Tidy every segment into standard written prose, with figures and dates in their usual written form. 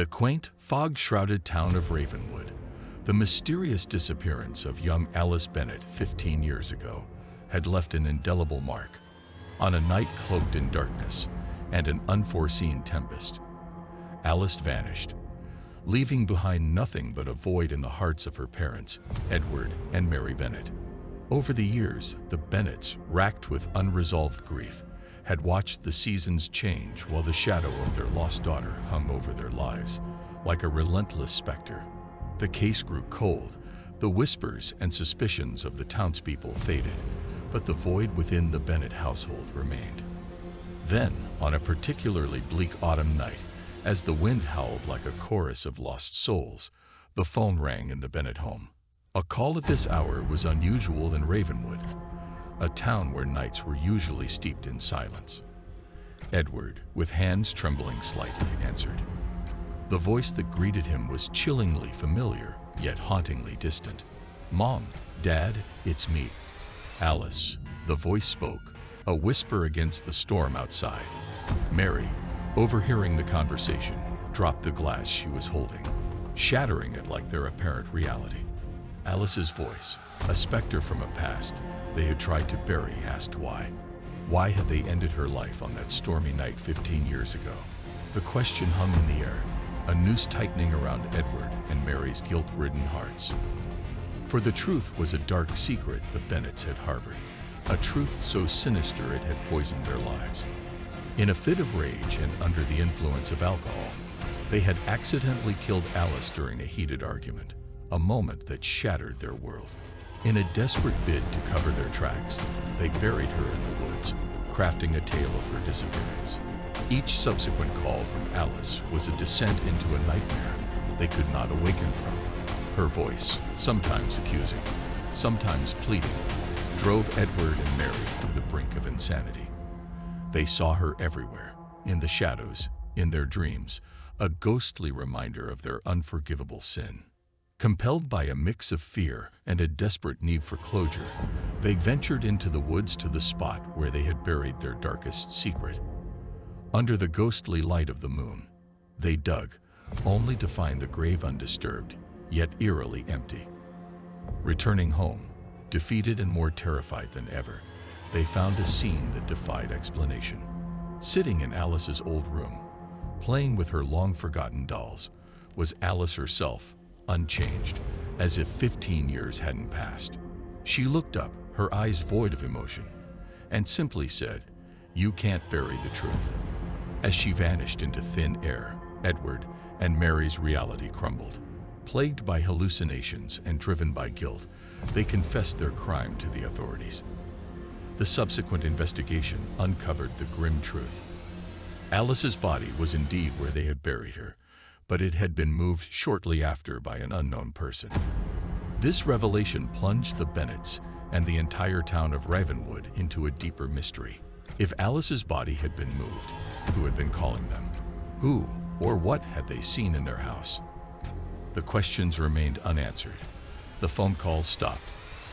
the quaint, fog-shrouded town of Ravenwood, the mysterious disappearance of young Alice Bennett 15 years ago had left an indelible mark. On a night cloaked in darkness and an unforeseen tempest, Alice vanished, leaving behind nothing but a void in the hearts of her parents, Edward and Mary Bennett. Over the years, the Bennetts, racked with unresolved grief, had watched the seasons change while the shadow of their lost daughter hung over their lives, like a relentless specter. The case grew cold, the whispers and suspicions of the townspeople faded, but the void within the Bennett household remained. Then, on a particularly bleak autumn night, as the wind howled like a chorus of lost souls, the phone rang in the Bennett home. A call at this hour was unusual in Ravenwood, a town where nights were usually steeped in silence. Edward, with hands trembling slightly, answered. The voice that greeted him was chillingly familiar, yet hauntingly distant. "Mom, Dad, it's me." "Alice," the voice spoke, a whisper against the storm outside. Mary, overhearing the conversation, dropped the glass she was holding, shattering it like their apparent reality. Alice's voice, a specter from a past they had tried to bury, asked why. Why had they ended her life on that stormy night 15 years ago? The question hung in the air, a noose tightening around Edward and Mary's guilt-ridden hearts. For the truth was a dark secret the Bennetts had harbored, a truth so sinister it had poisoned their lives. In a fit of rage and under the influence of alcohol, they had accidentally killed Alice during a heated argument, a moment that shattered their world. In a desperate bid to cover their tracks, they buried her in the woods, crafting a tale of her disappearance. Each subsequent call from Alice was a descent into a nightmare they could not awaken from. Her voice, sometimes accusing, sometimes pleading, drove Edward and Mary to the brink of insanity. They saw her everywhere, in the shadows, in their dreams, a ghostly reminder of their unforgivable sin. Compelled by a mix of fear and a desperate need for closure, they ventured into the woods to the spot where they had buried their darkest secret. Under the ghostly light of the moon, they dug, only to find the grave undisturbed, yet eerily empty. Returning home, defeated and more terrified than ever, they found a scene that defied explanation. Sitting in Alice's old room, playing with her long-forgotten dolls, was Alice herself, unchanged, as if 15 years hadn't passed. She looked up, her eyes void of emotion, and simply said, "You can't bury the truth." As she vanished into thin air, Edward and Mary's reality crumbled. Plagued by hallucinations and driven by guilt, they confessed their crime to the authorities. The subsequent investigation uncovered the grim truth. Alice's body was indeed where they had buried her, but it had been moved shortly after by an unknown person. This revelation plunged the Bennetts and the entire town of Ravenwood into a deeper mystery. If Alice's body had been moved, who had been calling them? Who or what had they seen in their house? The questions remained unanswered. The phone calls stopped,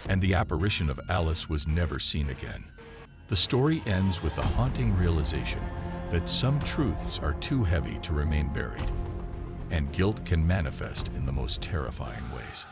and the apparition of Alice was never seen again. The story ends with the haunting realization that some truths are too heavy to remain buried, and guilt can manifest in the most terrifying ways.